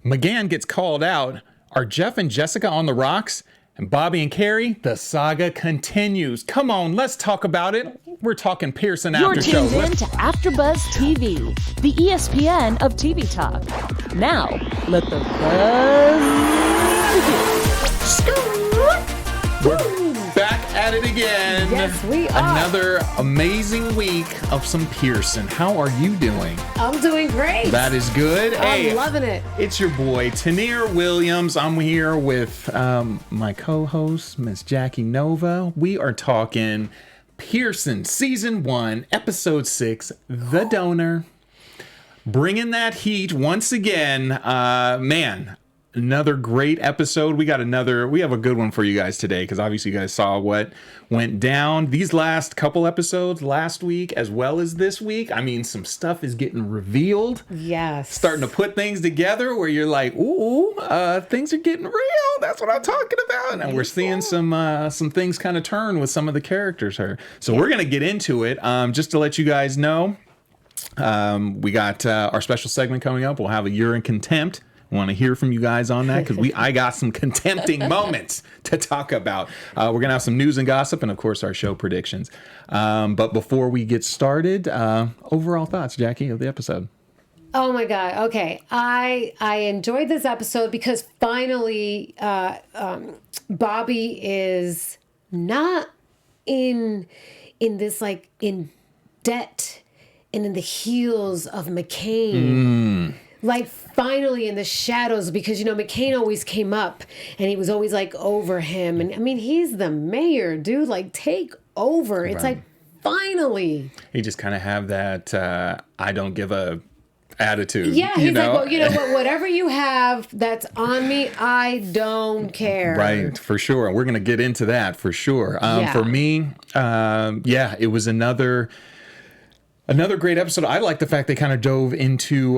McGann gets called out. Are Jeff and Jessica on the rocks? And Bobby and Kerry, the saga continues. Come on, let's talk about it. We're talking Pearson after show. You're tuned in to AfterBuzz TV, the ESPN of TV talk. Now, let the buzz begin. We're back at it again. Yes, we are. Another amazing week of some Pearson. How are you doing? I'm doing great. That is good. I'm loving it. It's your boy, Tenere Williams. I'm here with my co-host, Miss Jackie Nova. We are talking Pearson Season 1, Episode 6, The Donor. Bringing that heat once again. Man, another great episode. We have a good one for you guys today, because obviously you guys saw what went down these last couple episodes last week as well as this week. I mean, some stuff is getting revealed. Yes. Starting to put things together where you're like, ooh, things are getting real. That's what I'm talking about. And we're seeing some things kind of turn with some of the characters here. So we're going to get into it. Just to let you guys know, we got our special segment coming up. We'll have a You're in Contempt. Want to hear from you guys on that, because I got some contempting moments to talk about. We're gonna have some news and gossip, and of course our show predictions. But before we get started, overall thoughts, Jackie, of the episode. Oh my God. Okay. I enjoyed this episode because finally Bobby is not in this, like, in debt and in the heels of McCann. Like, finally in the shadows, because, you know, McCann always came up and he was always like over him. And I mean, he's the mayor, dude. Like, take over. It's like, finally. He just kind of have that I don't give a attitude. Yeah, he's like, well, you know what? Whatever you have that's on me, I don't care. Right, for sure. We're going to get into that for sure. For me, it was another great episode. I like the fact they kind of dove into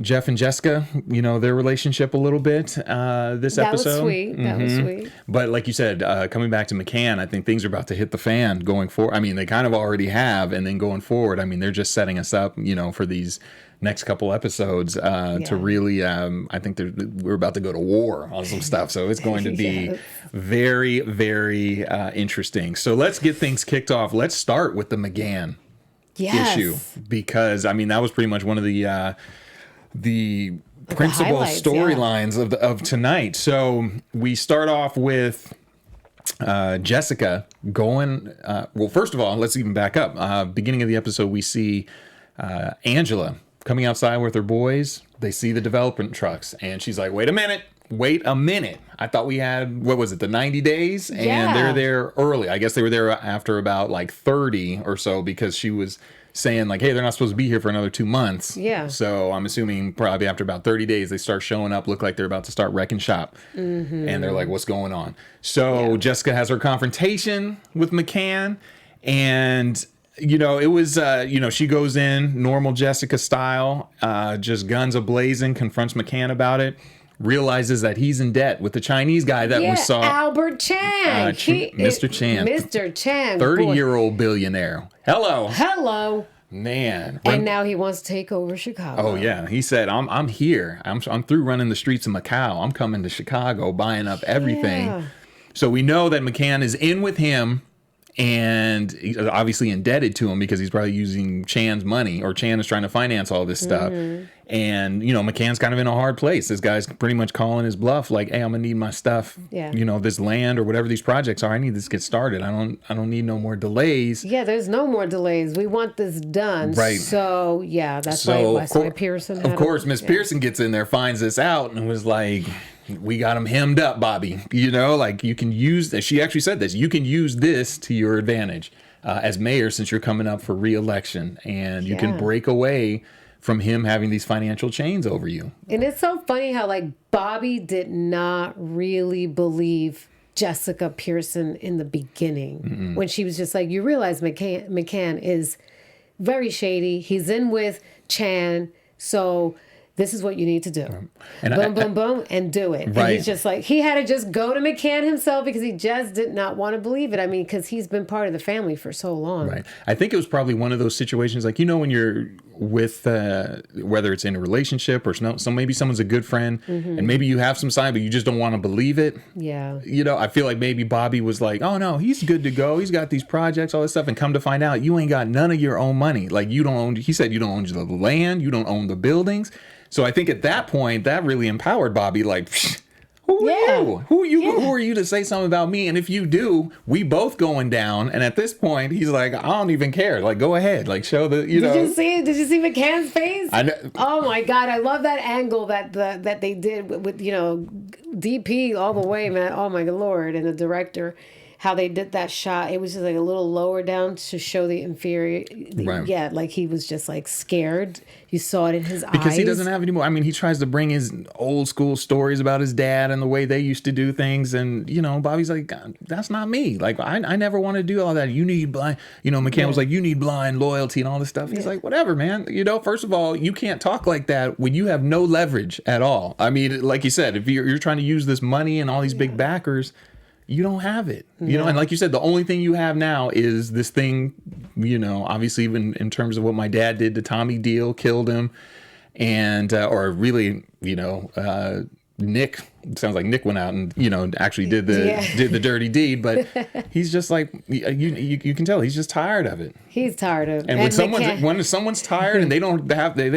Jeff and Jessica, you know, their relationship a little bit this episode. That was sweet. That was sweet. But like you said, coming back to McCann, I think things are about to hit the fan going forward. I mean, they kind of already have, and then going forward, I mean, they're just setting us up, you know, for these next couple episodes to really, I think we're about to go to war on some stuff. So it's going to be very, very interesting. So let's get things kicked off. Let's start with the McGann issue, because I mean that was pretty much one of the principal storylines of tonight. So we start off with Jessica going. Well, first of all, let's even back up. Beginning of the episode, we see Angela coming outside with her boys. They see the development trucks, and she's like, "Wait a minute." I thought we had, what was it, the 90 days? And they're there early. I guess they were there after about like 30 or so, because she was saying like, hey, they're not supposed to be here for another 2 months. Yeah. So I'm assuming probably after about 30 days, they start showing up, look like they're about to start wrecking shop. And they're like, what's going on? So Jessica has her confrontation with McCann, and you know, it was, she goes in normal Jessica style, just guns a-blazing, confronts McCann about it. Realizes that he's in debt with the Chinese guy that we saw. Albert Chan. Mr. Chan. Mr. Chan. 30-year-old billionaire. Hello. Man. And now he wants to take over Chicago. Oh, yeah. He said, I'm here. I'm through running the streets of Macau. I'm coming to Chicago, buying up everything. Yeah. So we know that McCann is in with him, and he's obviously indebted to him because he's probably using Chan's money, or Chan is trying to finance all this stuff. And, you know, McCann's kind of in a hard place. This guy's pretty much calling his bluff, like, hey, I'm going to need my stuff, you know, this land or whatever these projects are. I need this to get started. I don't need no more delays. Yeah, there's no more delays. We want this done. Right. So, that's why Pearson had Miss Pearson gets in there, finds this out, and was like, we got him hemmed up, Bobby. You know, like, you can use this. She actually said this. You can use this to your advantage as mayor, since you're coming up for re-election, and you can break away from him having these financial chains over you. And it's so funny how, like, Bobby did not really believe Jessica Pearson in the beginning, when she was just like, you realize McCann is very shady. He's in with Chan, so this is what you need to do. And boom, and do it. Right. And he's just like, he had to just go to McCann himself, because he just did not want to believe it. I mean, because he's been part of the family for so long. Right. I think it was probably one of those situations, like, you know, when you're with whether it's in a relationship or so maybe someone's a good friend and maybe you have some sign, but you just don't want to believe it. Yeah. You know, I feel like maybe Bobby was like, oh no, he's good to go. He's got these projects, all this stuff. And come to find out, you ain't got none of your own money. Like you don't own, he said, you don't own the land. You don't own the buildings. So I think at that point, that really empowered Bobby. Like, who are you? Who are you? Yeah. Who are you to say something about me? And if you do, we both going down. And at this point, he's like, I don't even care. Like, go ahead. Like, show the, you know. Did you see it? Did you see McCann's face? I know. Oh my God, I love that angle that that they did with you know DP all the way, man. Oh my Lord, and the director, how they did that shot. It was just like a little lower down to show the inferior. Right. Yeah, like he was just like scared. You saw it in his eyes. Because he doesn't have any more. I mean, he tries to bring his old school stories about his dad and the way they used to do things. And, you know, Bobby's like, God, that's not me. Like, I never want to do all that. You need blind, you know, McCann was like, you need blind loyalty and all this stuff. He's like, whatever, man. You know, first of all, you can't talk like that when you have no leverage at all. I mean, like you said, if you're trying to use this money and all these big backers, you don't have it, you know, and like you said, the only thing you have now is this thing, you know, obviously even in terms of what my dad did to Tommy Deal, killed him, and or really, you know, Nick, sounds like Nick went out and, you know, actually did the dirty deed, but he's just like, you can tell he's just tired of it. He's tired of it. And when someone's tired and they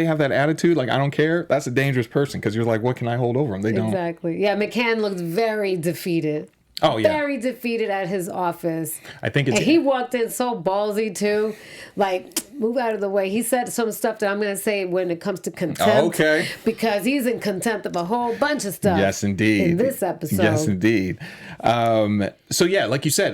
have that attitude, like, I don't care, that's a dangerous person, because you're like, what can I hold over them? They don't. Exactly. Yeah, McCann looked very defeated. Oh, yeah. Very defeated at his office. I think it's... And he walked in so ballsy, too. Like, move out of the way. He said some stuff that I'm going to say when it comes to contempt. Oh, okay. Because he's in contempt of a whole bunch of stuff. Yes, indeed. In this episode. Yes, indeed. So, yeah, like you said,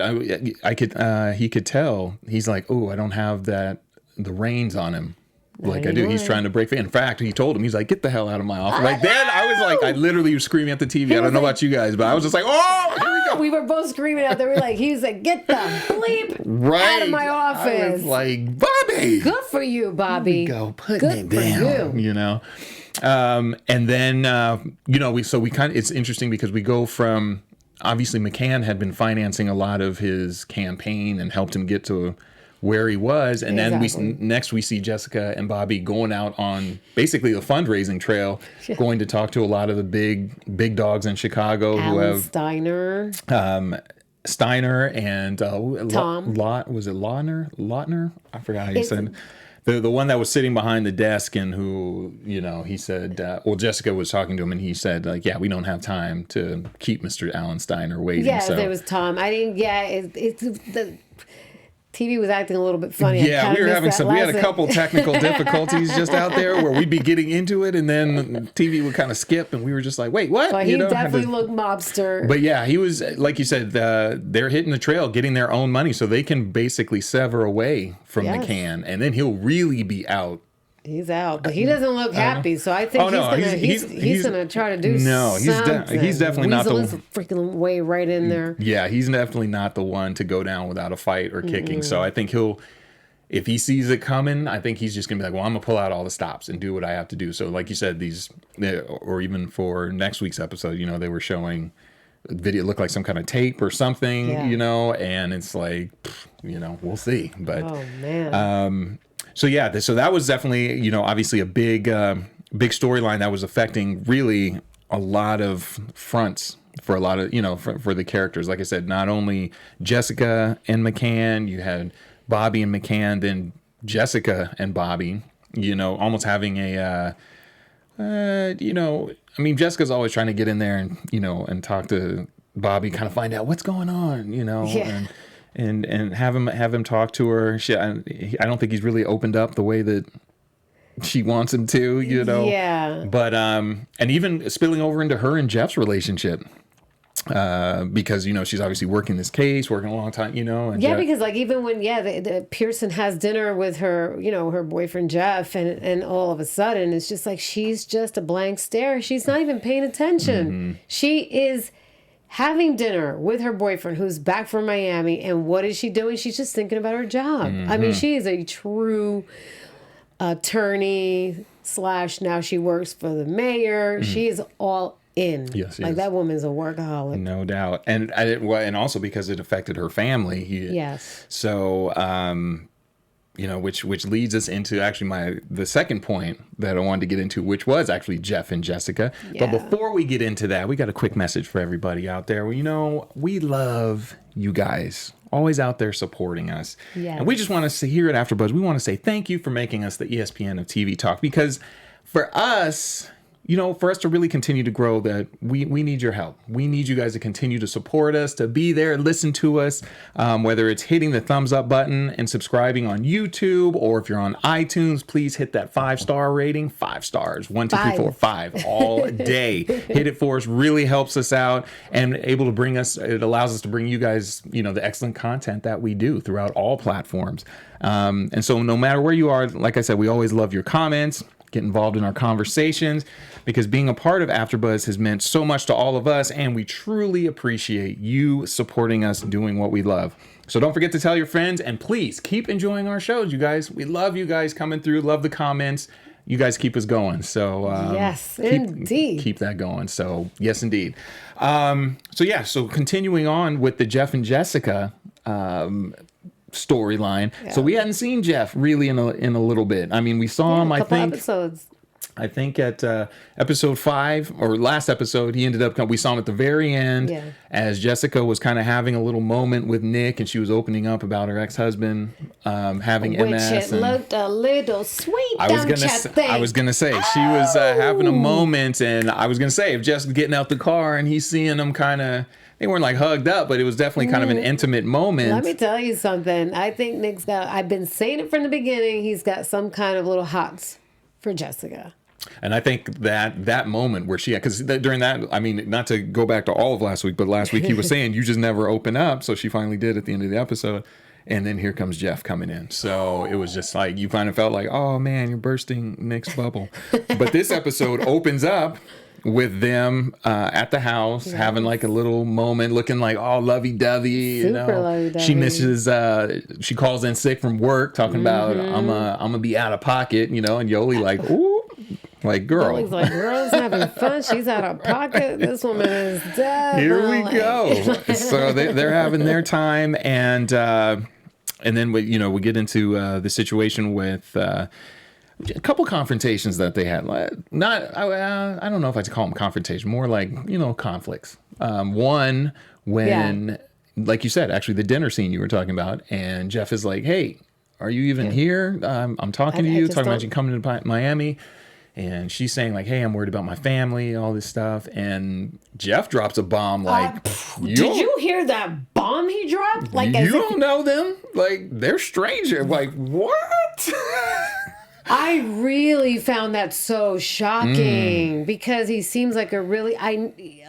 he could tell. He's like, oh, I don't have the reins on him. Like I do. He's trying to break free. In fact, he told him, he's like, get the hell out of my office. Like then I was like, I literally was screaming at the TV. I don't know about you guys, but I was just like, oh, here we go. We were both screaming out there. We're like, he's like, get the bleep out of my office. I was like, Bobby. Good for you, Bobby. Go put Good me down. You know? And then, you know, we kind of, it's interesting because we go from, obviously McCann had been financing a lot of his campaign and helped him get to where he was, and then we see Jessica and Bobby going out on basically the fundraising trail, going to talk to a lot of the big dogs in Chicago who have Steiner and Tom. Was it Lautner? I forgot how you said it. The one that was sitting behind the desk and who, you know, he said, well, Jessica was talking to him and he said, like, yeah, we don't have time to keep Mr. Alan Steiner waiting. Yeah, so. there was Tom. I didn't. Yeah, it's the TV was acting a little bit funny. Yeah, we had a couple technical difficulties just out there where we'd be getting into it and then TV would kind of skip and we were just like, wait, what? But he definitely looked mobster. But yeah, he was, like you said, they're hitting the trail, getting their own money so they can basically sever away from McCann and then he'll really be out. He's out, but he doesn't look happy. So I think he's gonna try to do something. He's definitely not the freaking way right in there. Yeah, he's definitely not the one to go down without a fight or kicking. So I think if he sees it coming, I think he's just gonna be like, well, I'm gonna pull out all the stops and do what I have to do. So like you said, or even for next week's episode, you know, they were showing a video, looked like some kind of tape or something, you know, and it's like, you know, we'll see. But oh man. So yeah, so that was definitely, you know, obviously a big storyline that was affecting really a lot of fronts for a lot of, you know, for the characters. Like I said, not only Jessica and McCann, you had Bobby and McCann, then Jessica and Bobby, you know, almost having a, you know, I mean, Jessica's always trying to get in there and, you know, and talk to Bobby, kind of find out what's going on, you know, and have him talk to her. I don't think he's really opened up the way that she wants him to, you know. Yeah. But and even spilling over into her and Jeff's relationship, because you know she's obviously working this case, working a long time, you know. And because like even when the Pearson has dinner with her, you know, her boyfriend Jeff, and all of a sudden it's just like she's just a blank stare. She's not even paying attention. Mm-hmm. She is having dinner with her boyfriend who's back from Miami, and what is she doing? She's just thinking about her job. Mm-hmm. I mean, she is a true attorney / now she works for the mayor. Mm-hmm. She is all in. Yes, like that woman's a workaholic. No doubt. And also because it affected her family. Yes. So, which leads us into actually the second point that I wanted to get into, which was actually Jeff and Jessica. Yeah. But before we get into that, we got a quick message for everybody out there. We love you guys. Always out there supporting us. Yes. And we just want to say here at AfterBuzz, we want to say thank you for making us the ESPN of TV talk, because for us, for us to really continue to grow, that we need your help. We need you guys to continue to support us, to be there, listen to us, whether it's hitting the thumbs up button and subscribing on YouTube, or if you're on iTunes, please hit that 5-star rating. 5 stars, 1, 2, 3, 4, 5 all day. Hit it for us. Really helps us out, and able to it allows us to bring you guys, the excellent content that we do throughout all platforms. And so no matter where you are, like I said, we always love your comments. Get involved in our conversations, because being a part of AfterBuzz has meant so much to all of us, and we truly appreciate you supporting us doing what we love. So don't forget to tell your friends, and please keep enjoying our shows, you guys. We love you guys coming through, love the comments. You guys keep us going. So yes, indeed. Keep that going. So yes, indeed. So continuing on with the Jeff and Jessica storyline. Yeah. So we hadn't seen Jeff really in a little bit. I mean, we saw him, I think, episodes. I think at episode 5 or last episode, he ended up, we saw him at the very end as Jessica was kind of having a little moment with Nick, and she was opening up about her ex-husband having MS. Which it looked a little sweet, I was gonna say, she was having a moment, and I was gonna say, if Jeff's getting out the car and he's seeing them kind of, they weren't like hugged up, but it was definitely kind of an intimate moment. Let me tell you something. I think Nick's I've been saying it from the beginning, he's got some kind of little hots for Jessica. And I think that moment where because during that, I mean, not to go back to all of last week, but last week he was saying, you just never open up. So she finally did at the end of the episode. And then here comes Jeff coming in. So it was just like, you kind of felt like, oh man, you're bursting Nick's bubble. But this episode opens up with them at the house, having like a little moment, looking like all lovey-dovey. Super lovey-dovey. She misses, she calls in sick from work, talking about, I'm gonna be out of pocket, and Yoli like, ooh, like, girl. Yoli's like, girl's having fun. She's out of pocket. This woman is dead. Here we go. So they're having their time, and then we get into the situation with a couple confrontations that they had. I don't know if I'd call them confrontation, more like, conflicts. One, when, like you said, actually the dinner scene you were talking about, and Jeff is like, hey, are you even here? I'm talking to you, talking about you coming to Miami. And she's saying like, hey, I'm worried about my family, all this stuff. And Jeff drops a bomb like, did you hear that bomb he dropped? Like, you don't know them? Like, they're strangers. Like, what? I really found that so shocking because he seems like a really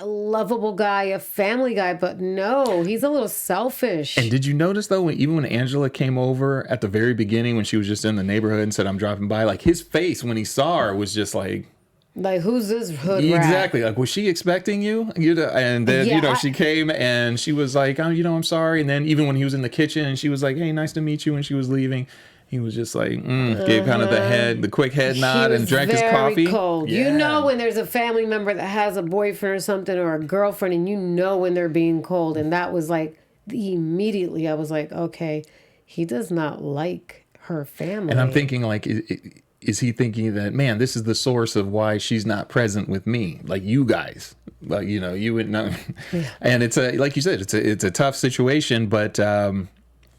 lovable guy, a family guy, but no, he's a little selfish. And did you notice though, even when Angela came over at the very beginning, when she was just in the neighborhood and said, I'm dropping by, like his face when he saw her was just like, who's this hood rat? Exactly. Like, was she expecting you? And then, she came and she was like, oh, I'm sorry. And then even when he was in the kitchen and she was like, hey, nice to meet you, when she was leaving, he was just like, gave kind of the quick head nod and drank his coffee. Cold. Yeah. When there's a family member that has a boyfriend or something or a girlfriend, and when they're being cold. And that was like, immediately I was like, okay, he does not like her family. And I'm thinking like, is he thinking that, man, this is the source of why she's not present with me? Like you guys, like, you would know. Yeah. And it's like you said, it's a tough situation, but,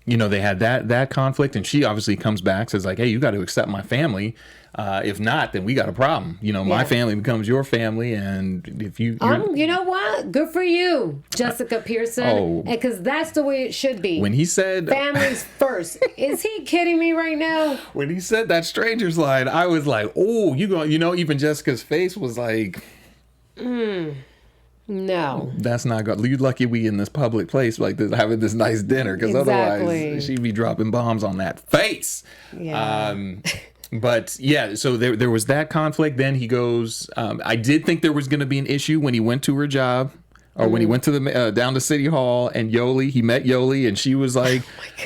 they had that conflict, and she obviously comes back, says like, hey, you got to accept my family. If not, then we got a problem. My family becomes your family, and if you know what? Good for you, Jessica Pearson. Because that's the way it should be. When he said families first, is he kidding me right now? When he said that strangers line, I was like, oh, even Jessica's face was like, no, that's not good. You're lucky we in this public place like this, having this nice dinner, because otherwise she'd be dropping bombs on that face. Yeah. But yeah, so there was that conflict. Then he goes, I did think there was going to be an issue when he went to her job, or when he went to the down to City Hall, and he met Yoli, and she was like,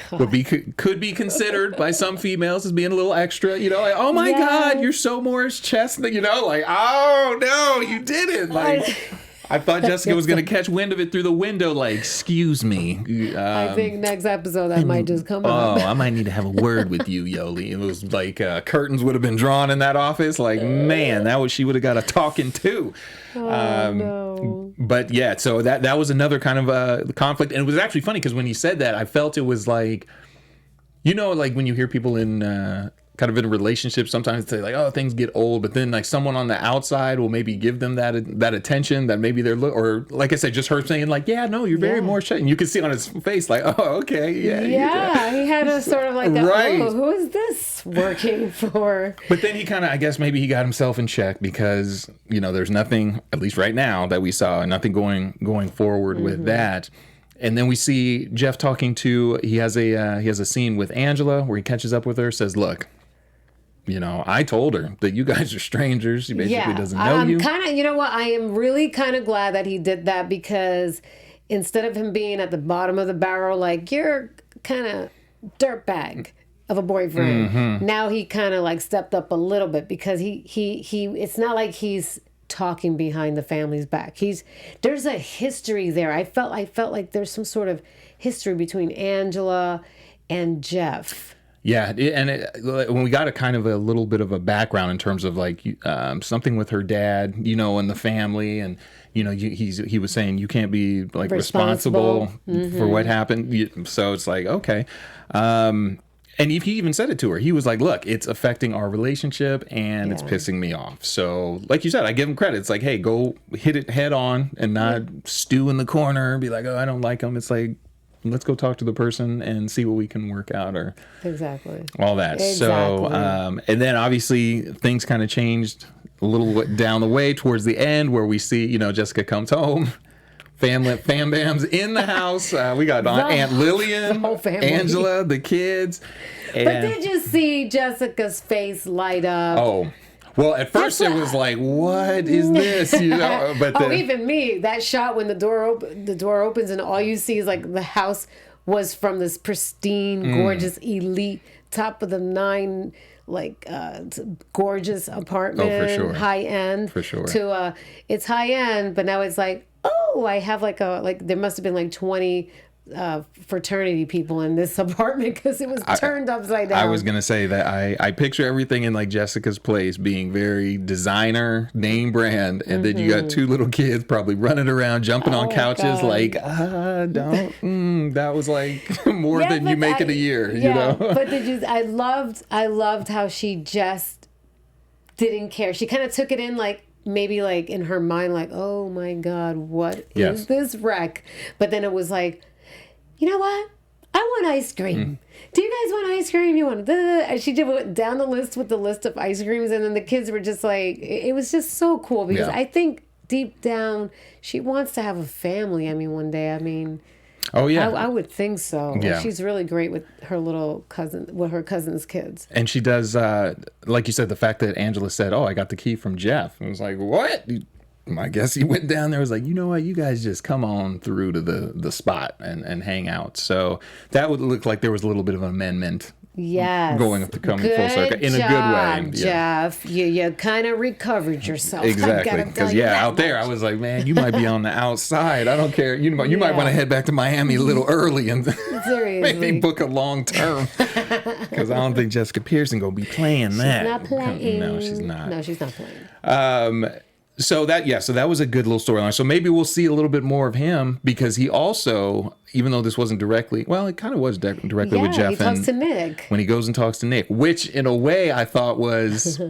could be considered by some females as being a little extra, like, oh my God, you're so Morris Chestnut, like, oh no, you didn't, like. I thought Jessica was going to catch wind of it through the window, like, excuse me. I think next episode that might just come up. I might need to have a word with you, Yoli. It was like curtains would have been drawn in that office. Like, man, she would have got a talking to. No. But yeah, so that was another kind of conflict. And it was actually funny because when he said that, I felt it was like, like when you hear people in kind of in a relationship, sometimes they like, oh, things get old, but then like someone on the outside will maybe give them that attention that maybe they're or like I said, just her saying like, yeah, no, you're very more shut, and you can see on his face like, oh, okay, yeah, he had a sort of like right. Oh, who is this working for? But then he kind of, I guess maybe he got himself in check because there's nothing, at least right now, that we saw, nothing going forward with that. And then we see Jeff talking to, he has a scene with Angela where he catches up with her, says, look, I told her that you guys are strangers. She basically doesn't know you. Kind of, I am really kind of glad that he did that because instead of him being at the bottom of the barrel, like, you're kind of dirtbag of a boyfriend. Now he kind of like stepped up a little bit because he it's not like he's talking behind the family's back. There's a history there. I felt like there's some sort of history between Angela and Jeff. Yeah, when we got a kind of a little bit of a background in terms of like something with her dad, and the family, and he was saying you can't be like responsible for what happened. So it's like, okay. And he even said it to her. He was like, look, it's affecting our relationship and it's pissing me off. So like you said, I give him credit. It's like, hey, go hit it head on and not stew in the corner and be like, oh, I don't like him. It's like, let's go talk to the person and see what we can work out, or all that. Exactly. So, and then obviously things kind of changed a little down the way towards the end where we see, Jessica comes home. Fam Bam's in the house. We got Aunt Lillian, the whole family. Angela, the kids. But did you see Jessica's face light up? Oh. Well, at first it was like, "What is this?" But even me. That shot when the door opens and all you see is like the house was from this pristine, gorgeous, elite, top of the nine, like gorgeous apartment, for sure, high end, for sure. To it's high end, but now it's like, oh, I have like there must have been like 20. Fraternity people in this apartment because it was turned upside down. I was gonna say that I picture everything in like Jessica's place being very designer, name brand, and then you got two little kids probably running around, jumping on couches, like don't. That was like more than you make in a year, But I loved how she just didn't care. She kind of took it in like. Maybe like in her mind, like, oh my God, what is this wreck? But then it was like, you know what? I want ice cream. Do you guys want ice cream? You want and she just went down the list with the list of ice creams, and then the kids were just like, it was just so cool because I think deep down she wants to have a family. I mean, one day. I mean, oh yeah, I would think so. Yeah. She's really great with her little cousin, with her cousin's kids. And she does, like you said, the fact that Angela said, "Oh, I got the key from Jeff," and was like, "What?" I guess he went down there. Was like, you know what? You guys just come on through to the spot and hang out. So that would look like there was a little bit of an amendment. Yes. Coming full circle in a good way. Jeff. You kind of recovered yourself. Exactly. Because out there, I was like, man, you might be on the outside. I don't care. You might want to head back to Miami a little early and maybe book a long term. Because I don't think Jessica Pearson gonna be playing that. She's not playing. No, she's not. No, she's not playing. So that was a good little storyline. So maybe we'll see a little bit more of him because he also, even though this wasn't directly, well, it kind of was directly with Jeff. He talks to Nick. When he goes and talks to Nick, which in a way I thought was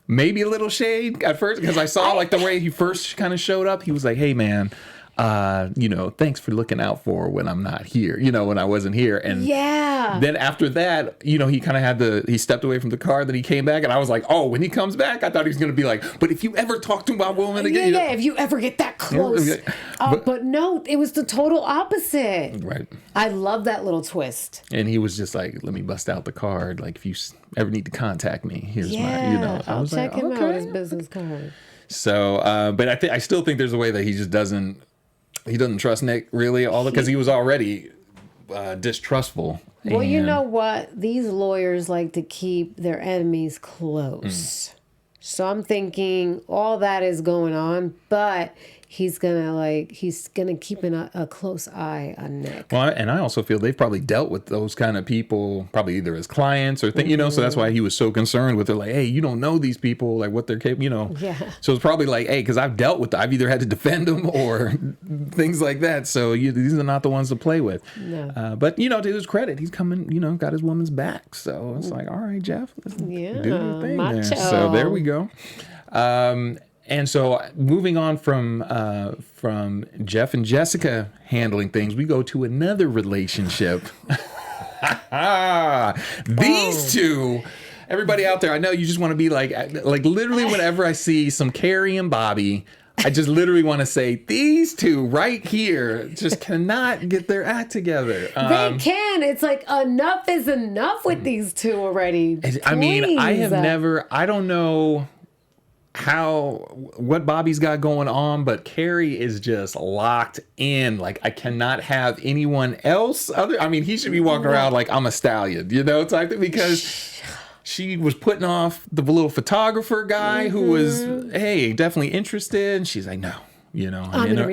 maybe a little shade at first because I saw like the way he first kind of showed up. He was like, hey man, thanks for looking out for when I'm not here, when I wasn't here. And then after that, he kind of he stepped away from the car, then he came back and I was like, oh, when he comes back, I thought he was going to be like, but if you ever talk to my woman again. Yeah, if you ever get that close. But no, it was the total opposite. Right. I love that little twist. And he was just like, let me bust out the card. Like if you ever need to contact me, here's my, I'll check him out, his business card. So, but I still think there's a way that he just doesn't trust Nick really because he was already distrustful. Well, you know what? These lawyers like to keep their enemies close. So I'm thinking all that is going on, but he's gonna keep a close eye on Nick. Well, and I also feel they've probably dealt with those kind of people, probably either as clients or things, so that's why he was so concerned with. They're like, hey, you don't know these people, like what they're capable, Yeah. So it's probably like, hey, because I've dealt with, I've either had to defend them or things like that. So these are not the ones to play with. No. But to his credit, he's coming, got his woman's back. So it's like, all right, Jeff, let's do your thing macho. there. So there we go. And so moving on from Jeff and Jessica handling things, we go to another relationship. These two, everybody out there, I know you just want to be like literally whenever I see some Keri and Bobby, I just literally want to say these two right here just cannot get their act together. They can. It's like enough is enough with these two already. I mean, I Please. don't know what Bobby's got going on, but Kerry is just locked in. Like, I cannot have anyone else he should be walking around like I'm a stallion, type thing, because she was putting off the little photographer guy who was, hey, definitely interested. And she's like, no, I'm in a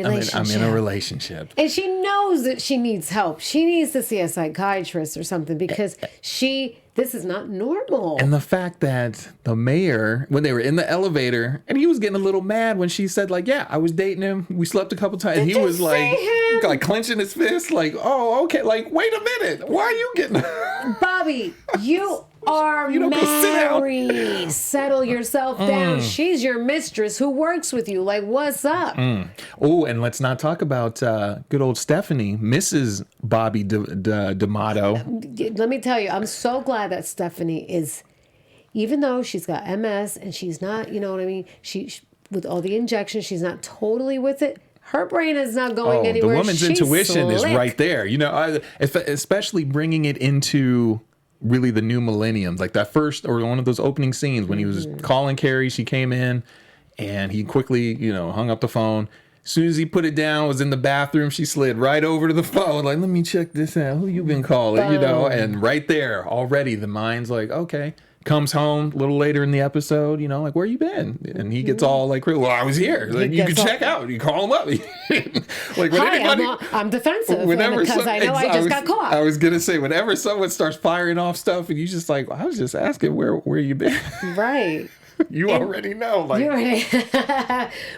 relationship. And she knows that she needs help. She needs to see a psychiatrist or something because this is not normal. And the fact that the mayor, when they were in the elevator, and he was getting a little mad when she said, like, yeah, I was dating him. We slept a couple times. And he was like clenching his fist, like, oh, okay. Like, wait a minute. Why are you getting... Bobby, you are You don't go sit down. married. Settle yourself down. She's your mistress who works with you. Like, what's up? Oh, and let's not talk about good old Stephanie, Mrs. Bobby D'Amato. Let me tell you, I'm so glad that Stephanie is, even though she's got MS and she's not, you know what I mean? She with all the injections, she's not totally with it. Her brain is not going anywhere. The woman's She's intuition is slick. right there. Especially bringing it into really the new millennium, like that first or one of those opening scenes when he was calling Kerry. She came in and he quickly, hung up the phone. As soon as he put it down, was in the bathroom, she slid right over to the phone, like, let me check this out. Who you been calling? And right there already the mind's like, okay. Comes home a little later in the episode, like, where you been? And he gets all like, well, I was here. Like, you can check out. You call him up. Like, when I'm defensive because I know I just got caught. I was gonna say, whenever someone starts firing off stuff, and you just like, I was just asking where you been. Right. You already know. Like,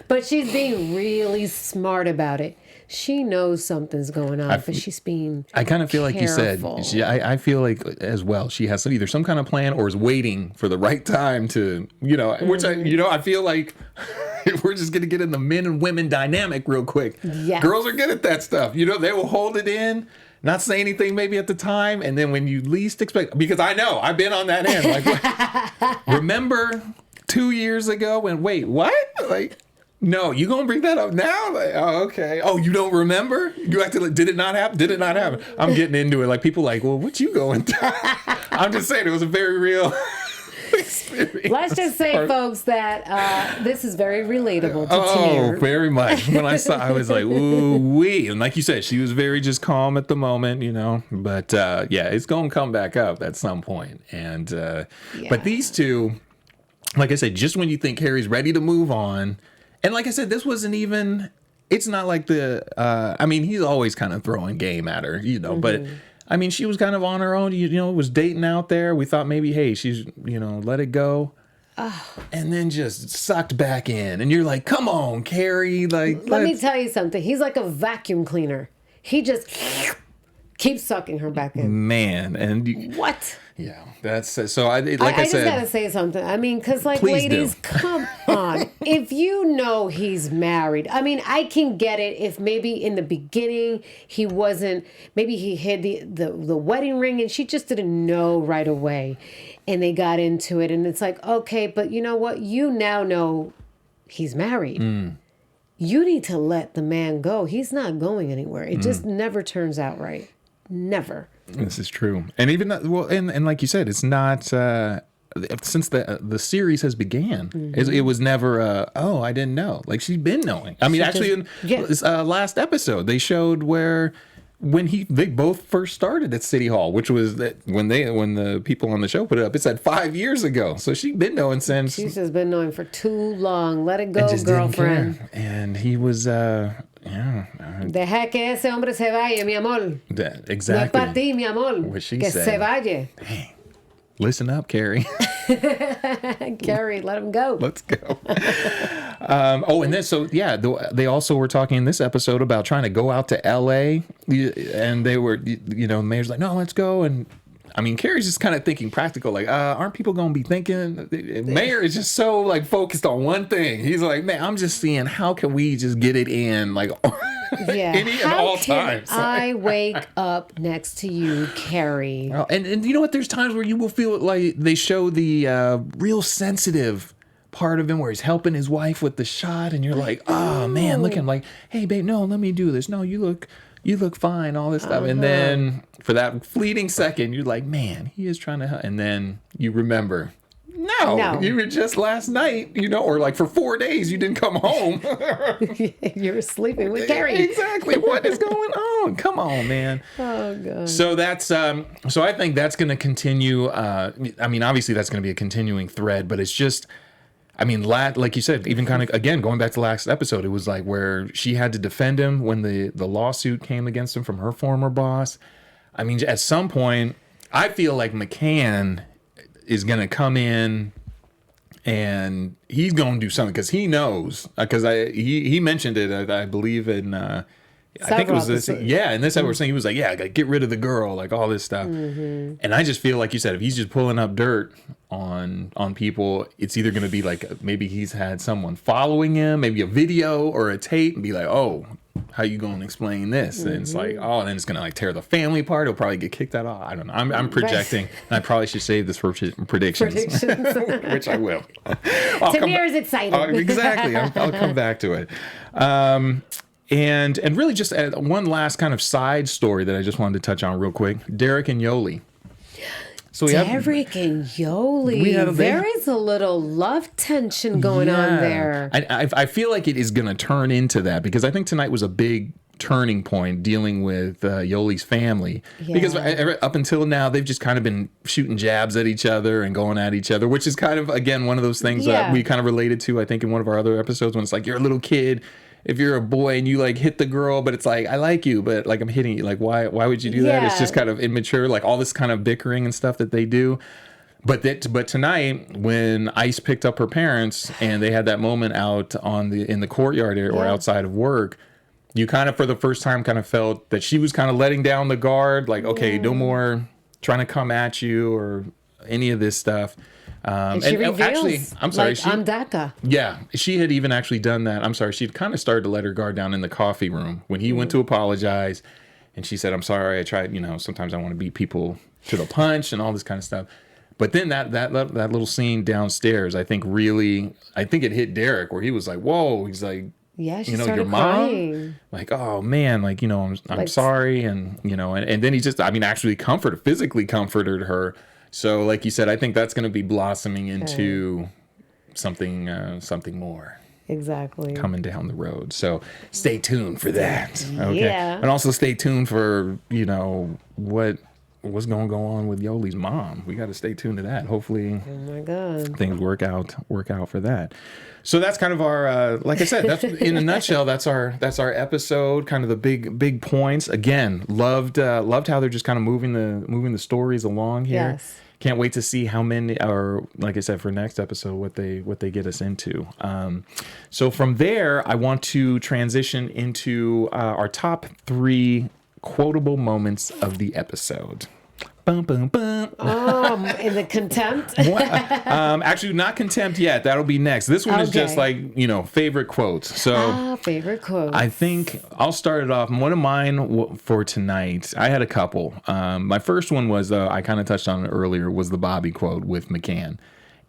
but she's being really smart about it. She knows something's going on, but she's being I kind of feel like careful. you said, I feel like as well, she has either some kind of plan or is waiting for the right time to, which I feel like we're just going to get in the men and women dynamic real quick. Yes. Girls are good at that stuff. They will hold it in, not say anything maybe at the time. And then when you least expect, because I know I've been on that end. Like, remember 2 years ago when, wait, what? Like, no, you gonna bring that up now? Like, oh, okay. Oh, you don't remember? You acted like, did it not happen? Did it not happen? I'm getting into it. Like, people like, well, what you going through? I'm just saying it was a very real experience. Let's just say, folks, that this is very relatable to Tenere. Oh, very much. When I saw, I was like, ooh wee. And like you said, she was very just calm at the moment, But it's gonna come back up at some point. And but these two, like I said, just when you think Harry's ready to move on. And like I said, this wasn't even, it's not like he's always kind of throwing game at her, but she was kind of on her own, was dating out there. We thought maybe, hey, she's, let it go. And then just sucked back in. And you're like, come on, Kerry. Like, Let me tell you something. He's like a vacuum cleaner. He just keeps sucking her back in. Man. And what? Yeah, that's so. I just gotta say something. Because ladies, come on. If you know he's married, I can get it. If maybe in the beginning he wasn't, maybe he hid the wedding ring and she just didn't know right away, and they got into it, and it's like, okay, but you know what? You now know he's married. You need to let the man go. He's not going anywhere. It just never turns out right. Never. This is true. And even that, and like you said, it's not since the series has began. It was never I didn't know. Like, she's been knowing. Actually, in last episode they showed where when they both first started at City Hall, which was that when the people on the show put it up, it said 5 years ago. So she'd been knowing since. She's just been knowing for too long. Let it go, and just girlfriend. Didn't care. And he was, Deja que ese hombre se vaya, mi amor. Exactly. No es para ti, mi amor. What she que said. se vaya. Dang. Listen up, Kerry. Kerry, let him go. Let's go. And then they also were talking in this episode about trying to go out to LA, and they were, the mayor's like, no, let's go. And I mean, Kerry's just kind of thinking practical, like, aren't people going to be thinking? Mayor is just so like focused on one thing. He's like, man, I'm just seeing how can we just get it in, like, any and all times. I wake up next to you, Kerry. And you know what? There's times where you will feel like they show the real sensitive part of him where he's helping his wife with the shot, and you're like, oh man, look at him, like, hey babe, no, let me do this. No, you look fine, all this stuff. And then for that fleeting second, you're like, man, he is trying to help. And then you remember, no, you were just last night, or like for 4 days you didn't come home. You were sleeping with Kerry. Exactly. What is going on? Come on, man. Oh god. So that's so I think that's going to continue. I mean, obviously that's going to be a continuing thread, but it's just, I mean, like you said, even kind of, again, going back to the last episode, it was like where she had to defend him when the lawsuit came against him from her former boss. I mean, at some point, I feel like McCann is going to come in and he's going to do something because he knows. Because he mentioned it, I believe, in... I think it was this. Yeah, and this episode, we're saying he was like, yeah, I got to get rid of the girl, like all this stuff. Mm-hmm. And I just feel like you said, if he's just pulling up dirt on people, it's either going to be like maybe he's had someone following him, maybe a video or a tape, and be like, oh, how you going to explain this? Mm-hmm. And it's like, oh, and then it's going to like tear the family apart. He'll probably get kicked out. I don't know. I'm projecting, and I probably should save this for predictions, which I will. Tenere's excited. Exactly. I'll come back to it. And really just one last kind of side story that I just wanted to touch on real quick. Derrick and Yoli. So Derrick and Yoli. There is a little love tension going on there. I feel like it is going to turn into that because I think tonight was a big turning point dealing with Yoli's family. Yeah. Because up until now, they've just kind of been shooting jabs at each other and going at each other, which is kind of, again, one of those things that we kind of related to, I think, in one of our other episodes when it's like, you're a little kid. If you're a boy and you like hit the girl, but it's like, I like you, but like I'm hitting you. Like, why would you do that? It's just kind of immature, like all this kind of bickering and stuff that they do. But tonight, when Ice picked up her parents and they had that moment out in the courtyard or outside of work, you kind of, for the first time, kind of felt that she was kind of letting down the guard. Like, okay, no more trying to come at you or any of this stuff. And she reveals, actually, I'm sorry, like, I'm Daka. Yeah, she had even actually done that. I'm sorry, she'd kind of started to let her guard down in the coffee room when he went to apologize, and she said, "I'm sorry, I tried. Sometimes I want to beat people to the punch and all this kind of stuff." But then that little scene downstairs, I think it hit Derrick where he was like, "Whoa!" He's like, "Yeah, she started your mom." Crying. Like, oh man, like I'm sorry, and and then he just, actually physically comforted her. So, like you said, I think that's going to be blossoming into something more. Exactly. Coming down the road. So, stay tuned for that. Okay. Yeah. And also stay tuned for, what's going to go on with Yoli's mom. We got to stay tuned to that. Hopefully, oh my God, things work out for that. So that's kind of our, like I said, that's in a nutshell. That's our episode. Kind of the big points. Again, loved how they're just kind of moving the stories along here. Yes. Can't wait to see how many, or like I said, for next episode, what they get us into. So from there, I want to transition into our top 3 quotable moments of the episode. Bum, bum, bum. In the contempt? Actually, not contempt yet. That'll be next. This one is just like, favorite quotes. So favorite quotes. I think I'll start it off. One of mine for tonight, I had a couple. My first one was, I kind of touched on it earlier, was the Bobby quote with McCann.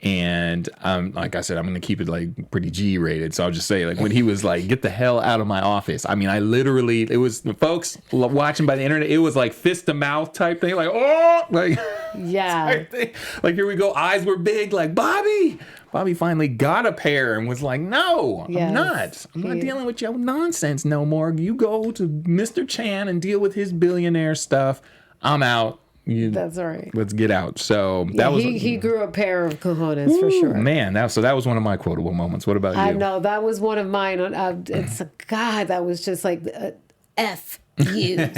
And like I said, I'm going to keep it like pretty G-rated. So I'll just say, like, when he was like, get the hell out of my office. I mean, I literally, it was, folks watching by the internet, it was like fist to mouth type thing. Like, oh, like, yeah. Like, here we go. Eyes were big, like, Bobby. Bobby finally got a pair and was like, no, Yes. I'm not dealing with your nonsense no more. You go to Mr. Chan and deal with his billionaire stuff. I'm out. That's right. Let's get out. So that was he grew a pair of cojones for sure. Man, that was one of my quotable moments. What about you? I know that was one of mine. It's a God that was just like F-U-C-K.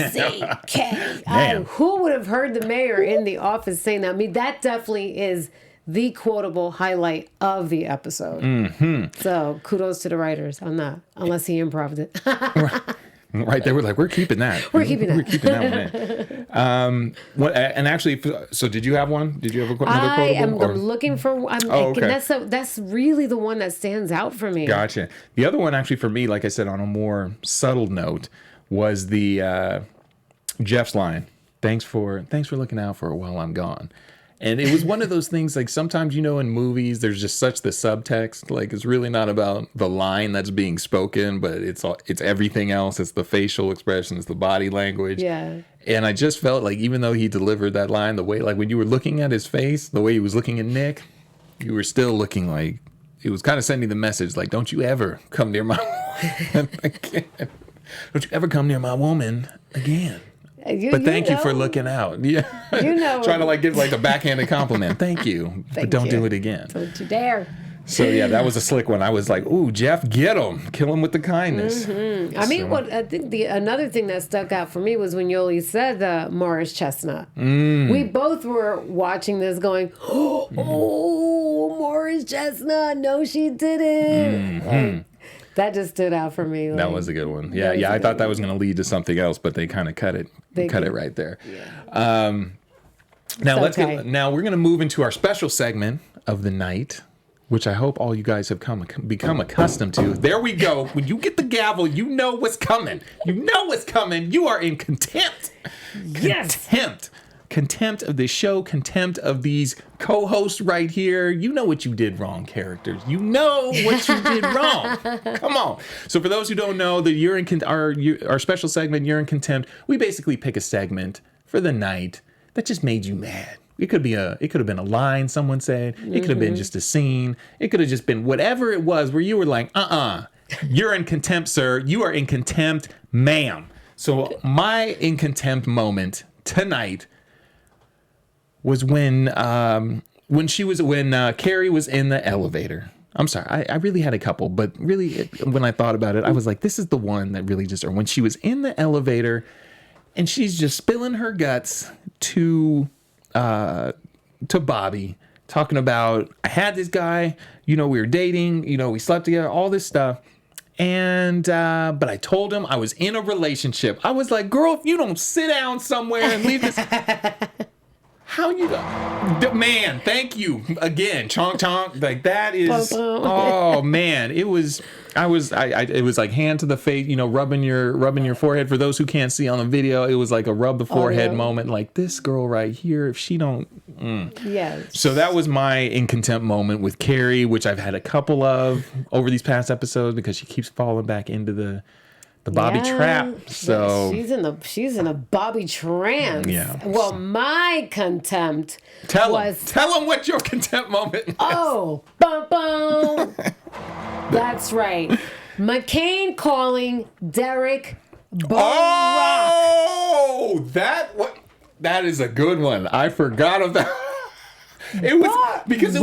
Who would have heard the mayor in the office saying that? I mean, that definitely is the quotable highlight of the episode. Mm-hmm. So kudos to the writers on that, unless he improv'd it. Right, they were like, we're keeping that. We're keeping that one in. And actually, so did you have one? Did you have another quotable? I'm looking for. Okay. That's really the one that stands out for me. Gotcha. The other one, actually, for me, like I said, on a more subtle note, was the Jeff's line. Thanks for looking out for it while I'm gone. And it was one of those things, like sometimes, in movies, there's just such the subtext. Like, it's really not about the line that's being spoken, but it's everything else. It's the facial expressions, the body language. Yeah. And I just felt like even though he delivered that line, the way, like when you were looking at his face, the way he was looking at Nick, you were still looking like, it was kind of sending the message, like, don't you ever come near my woman again. Don't you ever come near my woman again. But thank you for looking out. Yeah. Trying to give like a backhanded compliment. Thank you. But don't do it again. Don't you dare. So yeah, that was a slick one. I was like, ooh, Jeff, get him. Kill him with the kindness. Mm-hmm. I mean, what I think another thing that stuck out for me was when Yoli said Morris Chestnut. We both were watching this going, oh, Morris Chestnut. No, she didn't. Mm-hmm. That just stood out for me. That was a good one. Yeah, I thought that was going to lead to something else, but they kind of cut it right there. Yeah. Now we're going to move into our special segment of the night, which I hope all you guys have become accustomed to. There we go. When you get the gavel, you know what's coming. You know what's coming. You are in contempt. Yes. Contempt of the show, contempt of these co-hosts right here. You know what you did wrong, characters. You know what you did wrong. Come on. So for those who don't know, our special segment, You're in Contempt, we basically pick a segment for the night that just made you mad. It could have been a line someone said. It could have been just a scene. It could have just been whatever it was where you were like, you're in contempt, sir. You are in contempt, ma'am. So my in contempt moment tonight was when Kerry was in the elevator. I'm sorry, I really had a couple, but really when I thought about it, I was like, this is the one that really just, or when she was in the elevator and she's just spilling her guts to Bobby, talking about, I had this guy, we were dating, we slept together, all this stuff. And, but I told him I was in a relationship. I was like, girl, if you don't sit down somewhere and leave this... How you man, thank you again. Chonk chonk. Like that is oh man. It was like hand to the face, rubbing your forehead. For those who can't see on the video, it was like a rub the forehead moment. Like this girl right here, if she don't Yes. So that was my in contempt moment with Kerry, which I've had a couple of over these past episodes because she keeps falling back into the Bobby trap. So she's in a Bobby trance. Yeah. Well, my contempt tell them what your contempt moment is. Oh, bum bum. That's right. McCann calling Derrick Barack. Oh, that is a good one. I forgot about. It was because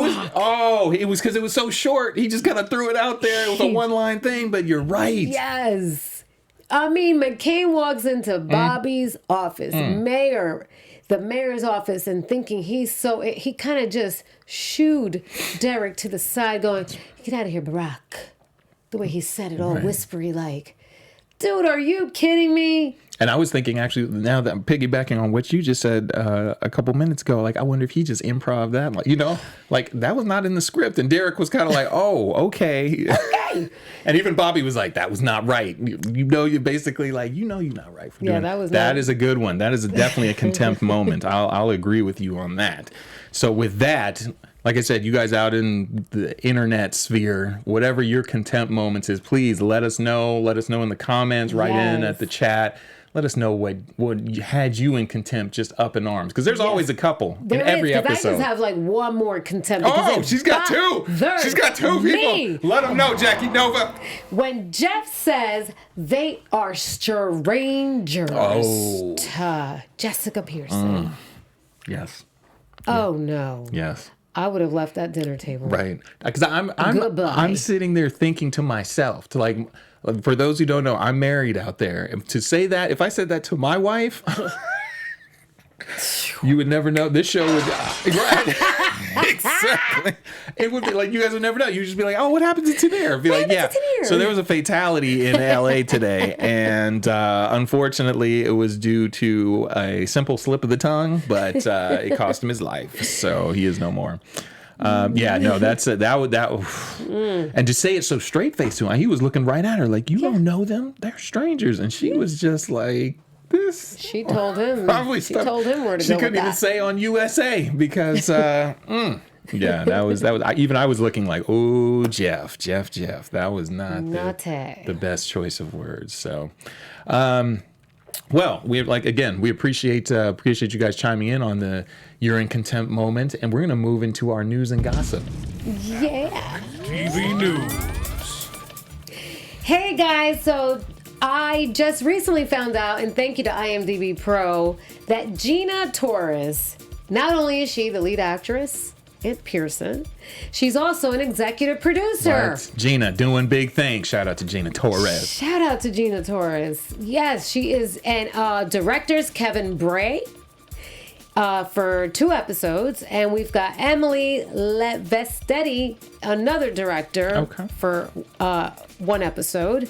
it was so short. He just kind of threw it out there. It was a one-line thing, but you're right. Yes. I mean, McCann walks into Bobby's office, the mayor's office, and thinking he kind of just shooed Derrick to the side, going, get out of here, Barack. The way he said it, all whispery like, dude, are you kidding me? And I was thinking, actually, now that I'm piggybacking on what you just said a couple minutes ago, like, I wonder if he just improv that. Like, that was not in the script. And Derrick was kind of like, oh, okay. Okay. And even Bobby was like, that was not right. You're basically like, you're not right for doing that. That is a good one. That is definitely a contempt moment. I'll agree with you on that. So with that, like I said, you guys out in the internet sphere, whatever your contempt moments is, please let us know. Let us know in the comments, write in at the chat. let us know what had you in contempt just up in arms. Because there's always a couple in every episode. I just have like one more contempt. Oh, she's got two. She's got two people. Let them know, Jackie Nova. When Jeff says they are strangers to Jessica Pearson. Yes. Oh, no. Yes. I would have left that dinner table. Right. Because I'm sitting there thinking to myself, to like, for those who don't know, I'm married out there. And to say that, if I said that to my wife, you would never know. This show would, right? Exactly. It would be like, you guys would never know. You'd just be like, oh, what happened to Tenere? Be like, yeah. So there was a fatality in LA today. And unfortunately, it was due to a simple slip of the tongue, but it cost him his life. So he is no more. Yeah, no, and to say it so straight faced to him, he was looking right at her like, you don't know them, they're strangers, and she was just like, this. She told him. She told him where to go. She couldn't even say on USA because, yeah, that was. I was looking like, oh, Jeff. That was not the best choice of words. So, well, we appreciate you guys chiming in on the You're in Contempt moment, and we're gonna move into our news and gossip. Yeah. TV news. Hey guys, so I just recently found out, and thank you to IMDb Pro, that Gina Torres, not only is she the lead actress at Pearson, she's also an executive producer. What? Gina doing big things. Shout out to Gina Torres. Shout out to Gina Torres. Yes, she is. And directors Kevin Bray for 2 episodes, and we've got Emily Levestetti, another director, for 1 episode.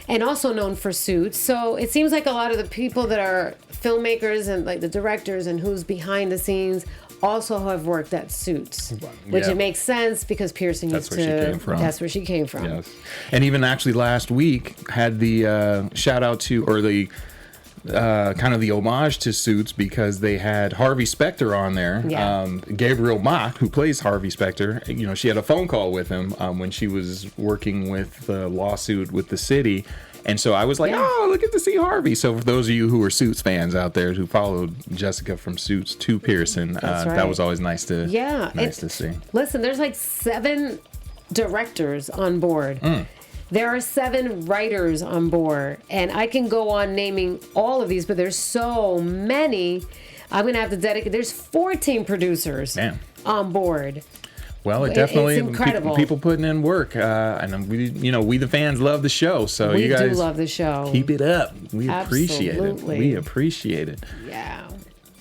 And also known for Suits. So it seems like a lot of the people that are filmmakers and like the directors and who's behind the scenes also have worked at Suits, which it makes sense because Pearson That's where she came from. Yes. And even actually last week had the shout out to, or the kind of the homage to Suits, because they had Harvey Specter on there. Yeah. Gabriel Macht, who plays Harvey Specter, you know, she had a phone call with him when she was working with the lawsuit with the city. And so I was like, oh, look at to see Harvey. So for those of you who are Suits fans out there who followed Jessica from Suits to Pearson, that was always nice to see. Listen, there's like 7 directors on board. There are 7 writers on board, and I can go on naming all of these, but there's so many. I'm going to have to dedicate. There's 14 producers on board. Well, it definitely, it's incredible. People putting in work, and we the fans love the show. So we you guys do love the show. Keep it up. We appreciate it. We appreciate it.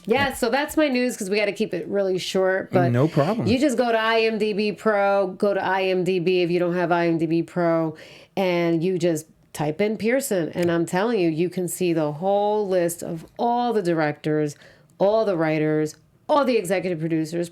Yeah, so that's my news because we got to keep it really short. But no problem. You just go to IMDb Pro, go to IMDb if you don't have IMDb Pro, and you just type in Pearson. And I'm telling you, you can see the whole list of all the directors, all the writers, all the executive producers,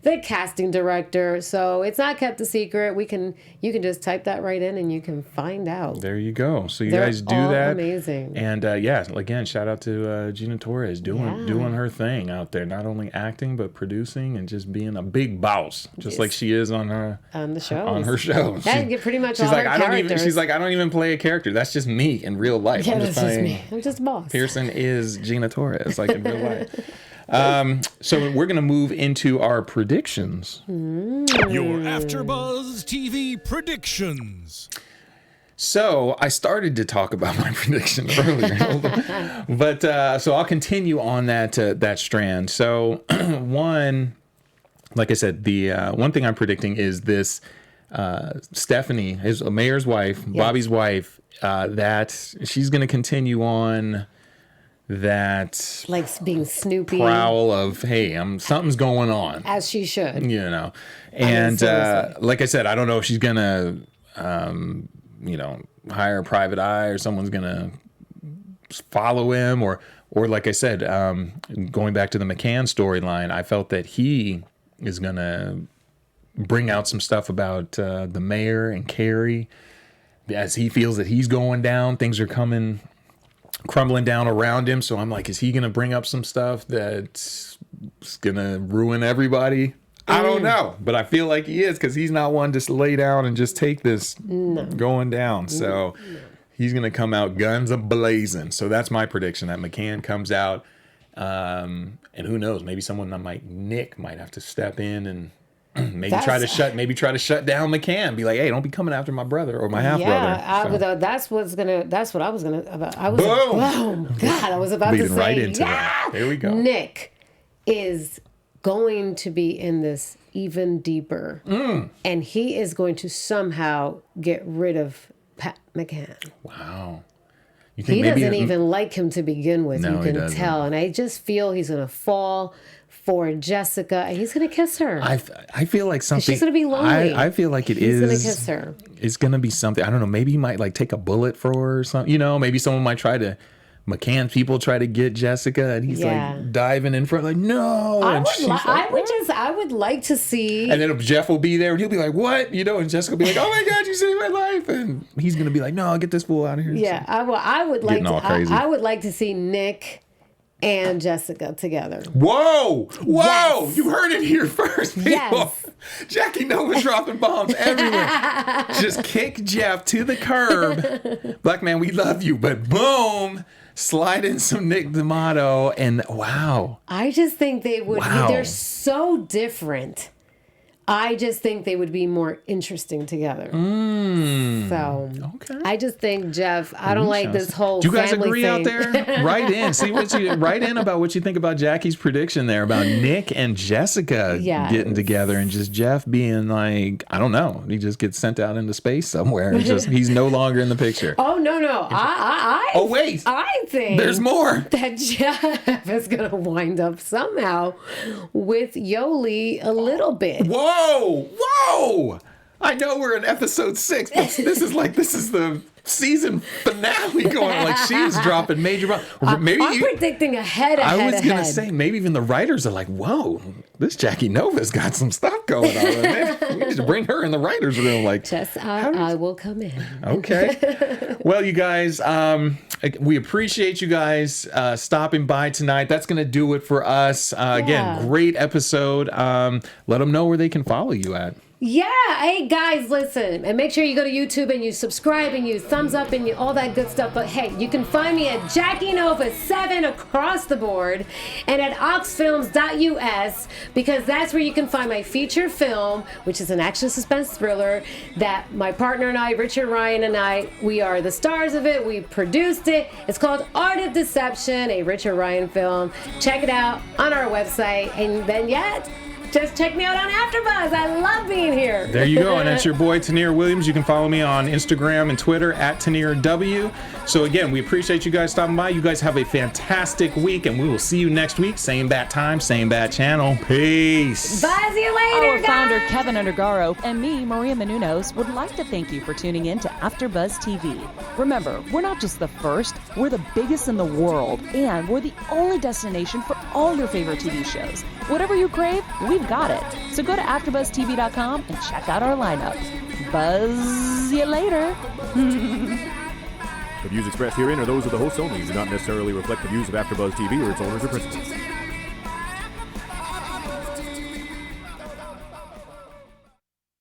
the casting director. So it's not kept a secret. You can just type that right in and you can find out. There you go. So you guys do that. Amazing. And again, shout out to Gina Torres doing her thing out there, not only acting but producing and just being a big boss, just like she is on her show. On her show. That pretty much she's all like, her characters. She's like, I don't even play a character. That's just me in real life. Yeah, that's just me. I'm just a boss. Pearson is Gina Torres, like in real life. So we're going to move into our predictions. Your AfterBuzz TV predictions. So I started to talk about my prediction earlier, but so I'll continue on that strand. So one, like I said, the one thing I'm predicting is this Stephanie, his mayor's wife, Bobby's wife, that she's going to continue on that, like being snoopy, prowl of, hey, something's going on, as she should, and like I said, I don't know if she's gonna hire a private eye or someone's gonna follow him, or like I said, going back to the McCann storyline, I felt that he is gonna bring out some stuff about the mayor and Kerry, as he feels that he's going down, things are crumbling down around him. So I'm like, is he going to bring up some stuff that's going to ruin everybody? I don't know, but I feel like he is, because he's not one to lay down and just take this going down. So He's going to come out guns a-blazing. So that's my prediction, that McCann comes out. And who knows? Maybe Nick might have to step in and maybe try to shut down McCann. Be like, hey, don't be coming after my brother or my half brother. Yeah, that's what I was gonna. Boom! God, I was about to say. Right into that. There we go. Nick is going to be in this even deeper, and he is going to somehow get rid of Pat McGann. Wow. He doesn't even like him to begin with. No, you can tell, and I just feel he's gonna fall for Jessica, and he's gonna kiss her. I feel like something. She's gonna be lonely. I feel like he's gonna kiss her. It's gonna be something. I don't know. Maybe he might like take a bullet for her or something. Maybe someone might try to. McCann people try to get Jessica, and he's like diving in front, like no. I would like to see. And then Jeff will be there, and he'll be like, "What?" And Jessica will be like, "Oh my God, you saved my life!" And he's gonna be like, "No, get this fool out of here." Yeah, I would like to. I would like to see Nick and Jessica together. Whoa! Yes. You heard it here first, people. Yes. Jackie Nova dropping bombs everywhere. Just kick Jeff to the curb. Black man, we love you, but boom. Slide in some Nick D'Amato, and wow. I just think they would. Wow. They're so different. I just think they would be more interesting together. So okay. I just think Jeff. I don't like this whole. Do you guys family agree thing. out there? Write in about what you think about Jackie's prediction there about Nick and Jessica getting together, and just Jeff being like, I don't know, he just gets sent out into space somewhere. And he's no longer in the picture. Oh no! Oh wait! I think there's more. That Jeff is gonna wind up somehow with Yoli a little bit. Whoa! I know we're in episode 6, but this is the season finale going on. Like she's dropping major bombs. I'm predicting ahead. I was gonna say maybe even the writers are like, whoa, this Jackie Nova's got some stuff going on. Man, we need to bring her in the writers' room. Like, I will come in. Okay. Well, you guys, we appreciate you guys stopping by tonight. That's gonna do it for us. Again, great episode. Let them know where they can follow you at. Yeah, hey guys, listen, and make sure you go to YouTube and you subscribe and you thumbs up and all that good stuff. But hey, you can find me at Jackie Nova 7 across the board and at oxfilms.us, because that's where you can find my feature film, which is an action suspense thriller that my partner and I, Richard Ryan and I, we are the stars of it. We produced it. It's called Art of Deception, a Richard Ryan film. Check it out on our website, and then just check me out on AfterBuzz. I love being here. There you go. And that's your boy, Tenere Williams. You can follow me on Instagram and Twitter at TenereW. So again, we appreciate you guys stopping by. You guys have a fantastic week, and we will see you next week. Same bat time, same bat channel. Peace. Bye. See you later, Our founder, Keven Undergaro, and me, Maria Menounos, would like to thank you for tuning in to AfterBuzz TV. Remember, we're not just the first, we're the biggest in the world, and we're the only destination for all your favorite TV shows. Whatever you crave, we've got it. So go to AfterBuzzTV.com and check out our lineup. Buzz you later. The views expressed herein are those of the hosts only and do not necessarily reflect the views of AfterBuzz TV or its owners or principals.